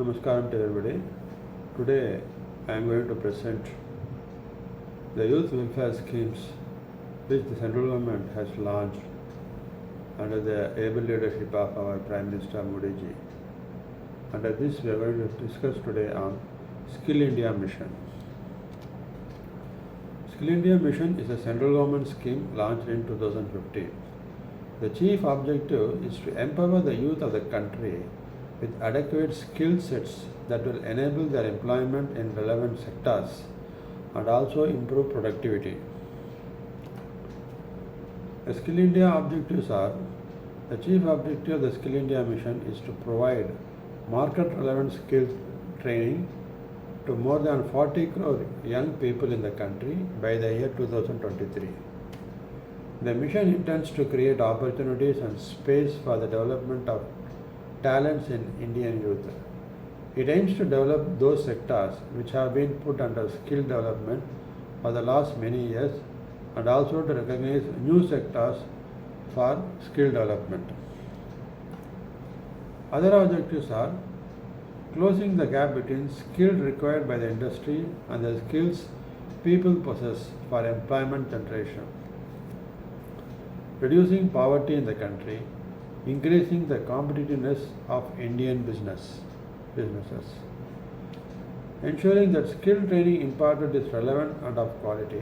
Namaskaram to everybody. Today I am going to present the youth welfare schemes which the central government has launched under the able leadership of our Prime Minister Modiji. Under this we are going to discuss today on Skill India Mission. Skill India Mission is a central government scheme launched in 2015. The chief objective is to empower the youth of the country with adequate skill sets that will enable their employment in relevant sectors and also improve productivity. The Skill India objectives are: the chief objective of the Skill India mission is to provide market relevant skills training to more than 40 crore young people in the country by the year 2023. The mission intends to create opportunities and space for the development of talents in Indian youth. It aims to develop those sectors which have been put under skill development for the last many years and also to recognize new sectors for skill development. Other objectives are closing the gap between skills required by the industry and the skills people possess for employment generation, reducing poverty in the country, increasing the competitiveness of Indian businesses, ensuring that skill training imparted is relevant and of quality,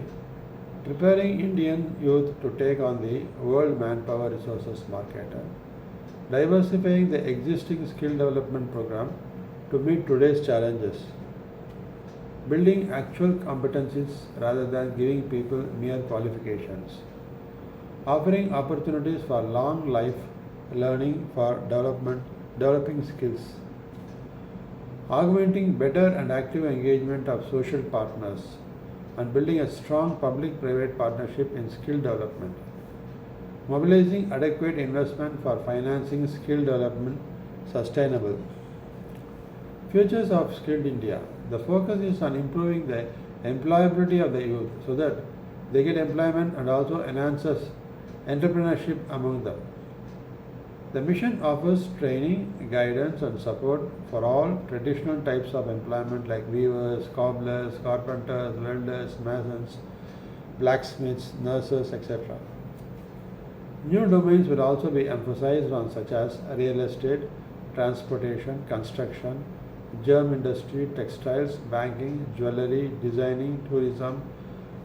preparing Indian youth to take on the world manpower resources market, diversifying the existing skill development program to meet today's challenges, building actual competencies rather than giving people mere qualifications, offering opportunities for long life learning for developing skills, augmenting better and active engagement of social partners, and building a strong public-private partnership in skill development, mobilizing adequate investment for financing skill development sustainable. Futures of Skilled India. The focus is on improving the employability of the youth so that they get employment and also enhances entrepreneurship among them. The mission offers training, guidance and support for all traditional types of employment like weavers, cobblers, carpenters, welders, masons, blacksmiths, nurses, etc. New domains will also be emphasized on such as real estate, transportation, construction, germ industry, textiles, banking, jewellery, designing, tourism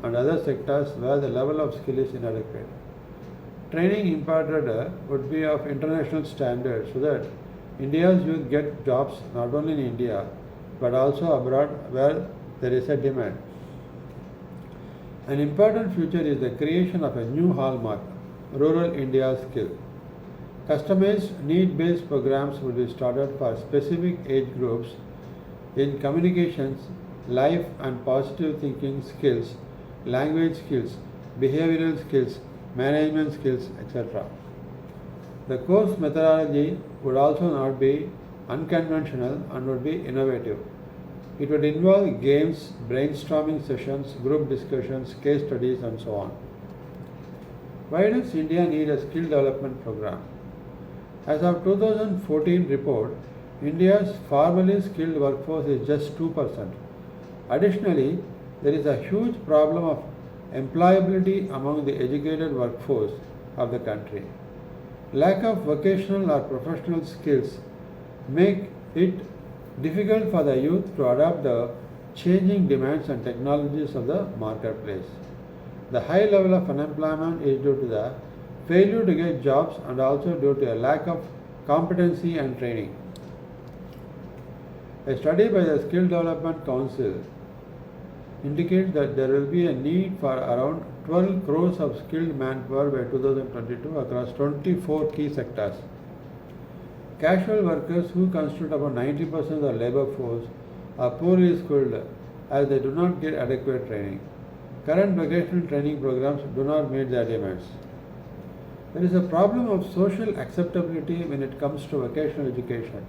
and other sectors where the level of skill is inadequate. Training imparted would be of international standards so that India's youth get jobs not only in India but also abroad where there is a demand. An important future is the creation of a new hallmark, Rural India Skill. Customized need-based programs will be started for specific age groups in communications, life and positive thinking skills, language skills, behavioral skills, management skills, etc. The course methodology would also not be unconventional and would be innovative. It would involve games, brainstorming sessions, group discussions, case studies and so on. Why does India need a skill development program? As of 2014 report, India's formally skilled workforce is just 2%. Additionally, there is a huge problem of employability among the educated workforce of the country. Lack of vocational or professional skills make it difficult for the youth to adapt the changing demands and technologies of the marketplace. The high level of unemployment is due to the failure to get jobs and also due to a lack of competency and training. A study by the Skill Development Council indicates that there will be a need for around 12 crores of skilled manpower by 2022 across 24 key sectors. Casual workers, who constitute about 90% of the labour force, are poorly skilled as they do not get adequate training. Current vocational training programs do not meet their demands. There is a problem of social acceptability when it comes to vocational education.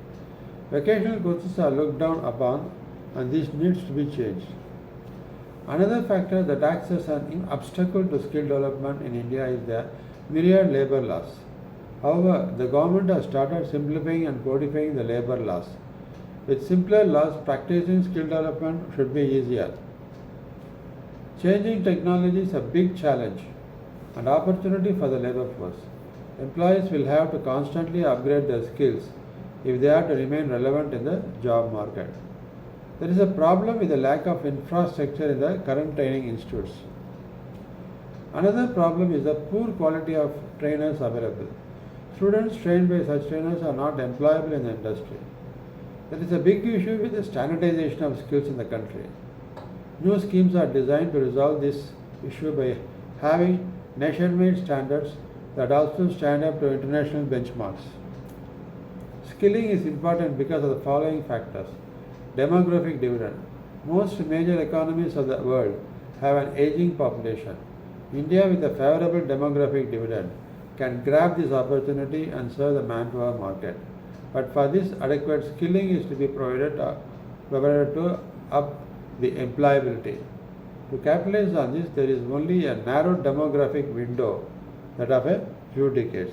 Vocational courses are looked down upon and this needs to be changed. Another factor that acts as an obstacle to skill development in India is the myriad labour laws. However, the government has started simplifying and codifying the labour laws. With simpler laws, practicing skill development should be easier. Changing technology is a big challenge and opportunity for the labor force. Employees will have to constantly upgrade their skills if they are to remain relevant in the job market. There is a problem with the lack of infrastructure in the current training institutes. Another problem is the poor quality of trainers available. Students trained by such trainers are not employable in the industry. There is a big issue with the standardization of skills in the country. New schemes are designed to resolve this issue by having nationwide standards that also stand up to international benchmarks. Skilling is important because of the following factors. Demographic dividend. Most major economies of the world have an aging population. India, with a favorable demographic dividend, can grab this opportunity and serve the manpower market. But for this, adequate skilling is to be provided to up the employability. To capitalize on this, there is only a narrow demographic window, that of a few decades.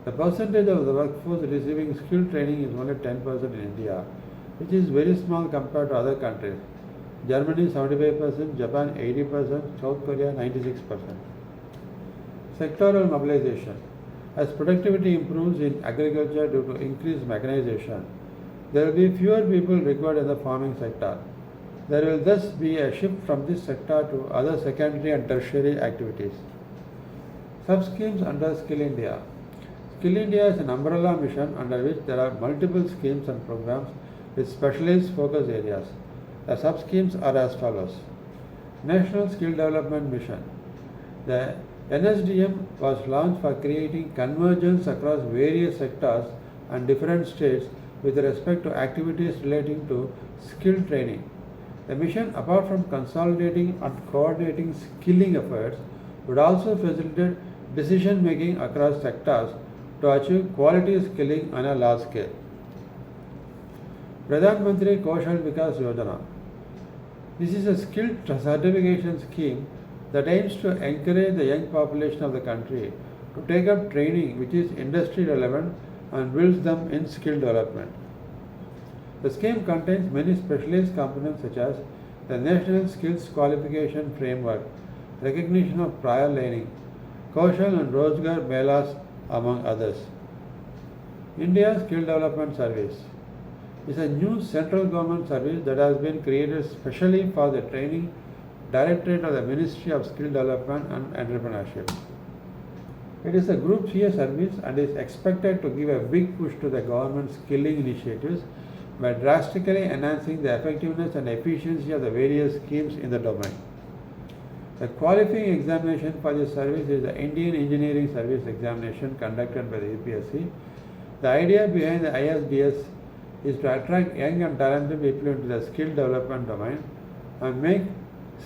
The percentage of the workforce receiving skill training is only 10% in India, which is very small compared to other countries. Germany 75%, Japan 80%, South Korea 96%. Sectoral mobilization. As productivity improves in agriculture due to increased mechanization, there will be fewer people required in the farming sector. There will thus be a shift from this sector to other secondary and tertiary activities. Sub-schemes under Skill India. Skill India is an umbrella mission under which there are multiple schemes and programs with specialized focus areas. The sub-schemes are as follows. National Skill Development Mission. The NSDM was launched for creating convergence across various sectors and different states with respect to activities relating to skill training. The mission, apart from consolidating and coordinating skilling efforts, would also facilitate decision making across sectors to achieve quality skilling on a large scale. Pradhan Mantri Kaushal Vikas Yojana. This is a skill certification scheme that aims to encourage the young population of the country to take up training which is industry relevant and builds them in skill development. The scheme contains many specialized components such as the National Skills Qualification Framework, recognition of prior learning, Kaushal and Rozgar Melas, among others. India Skill Development Service is a new central government service that has been created specially for the training Directorate of the Ministry of Skill Development and Entrepreneurship. It is a Group C service and is expected to give a big push to the government's skilling initiatives by drastically enhancing the effectiveness and efficiency of the various schemes in the domain. The qualifying examination for this service is the Indian Engineering Service Examination conducted by the UPSC. The idea behind the ISDS is to attract young and talented people into the skill development domain and make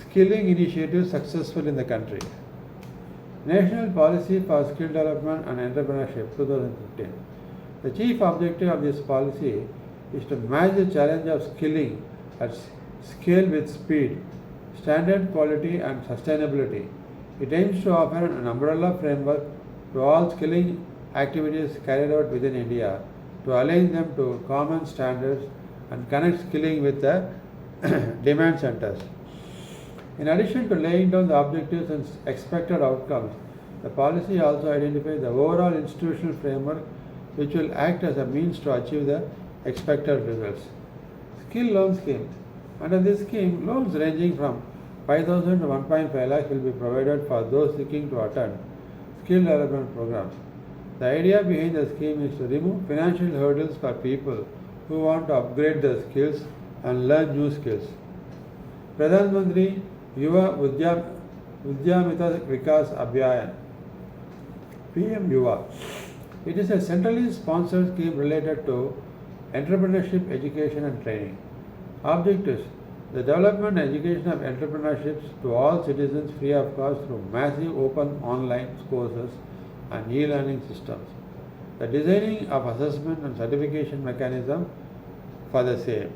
skilling initiatives successful in the country. National Policy for Skill Development and Entrepreneurship 2015. The chief objective of this policy is to match the challenge of skilling at scale with speed, standard quality and sustainability. It aims to offer an umbrella framework to all skilling activities carried out within India to align them to common standards and connect skilling with the demand centers. In addition to laying down the objectives and expected outcomes, the policy also identifies the overall institutional framework which will act as a means to achieve the expected results. Skill Loan Scheme. Under this scheme, loans ranging from 5,000 to 1.5 lakh will be provided for those seeking to attend skill development programs. The idea behind the scheme is to remove financial hurdles for people who want to upgrade their skills and learn new skills. Pradhan Mantri Yuva Udyamita Vikas Abhiyan PM Yuva. It is a centrally sponsored scheme related to entrepreneurship, education and training. Objectives: the development and education of entrepreneurships to all citizens free of cost through massive open online courses and e-learning systems. The designing of assessment and certification mechanism for the same.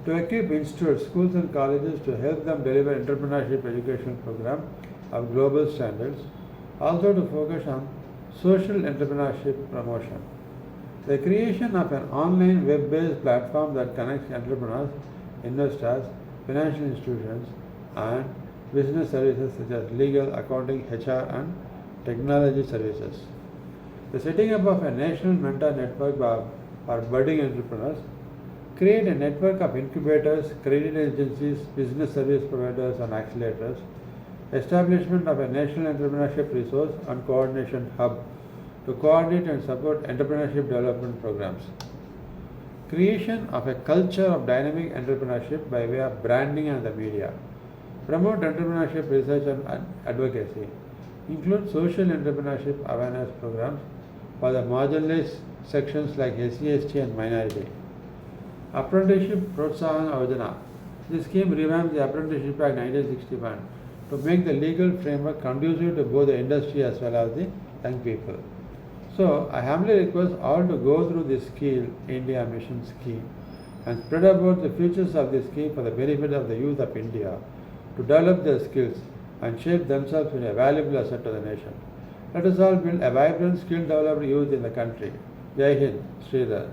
To equip institutes, schools and colleges to help them deliver entrepreneurship education program of global standards. Also to focus on social entrepreneurship promotion. The creation of an online web-based platform that connects entrepreneurs, investors, financial institutions, and business services such as legal, accounting, HR, and technology services. The setting up of a national mentor network for budding entrepreneurs, create a network of incubators, credit agencies, business service providers, and accelerators, establishment of a national entrepreneurship resource and coordination hub to coordinate and support entrepreneurship development programs. Creation of a culture of dynamic entrepreneurship by way of branding and the media. Promote entrepreneurship research and advocacy. Include social entrepreneurship awareness programs for the marginalized sections like SC/ST and minority. Apprenticeship Protsahan Yojana. This scheme revamped the Apprenticeship Act 1961 to make the legal framework conducive to both the industry as well as the young people. So, I humbly request all to go through this Skill India Mission scheme and spread about the features of this scheme for the benefit of the youth of India to develop their skills and shape themselves in a valuable asset to the nation. Let us all build a vibrant, skill-developed youth in the country. Jai Hind, Sridhar.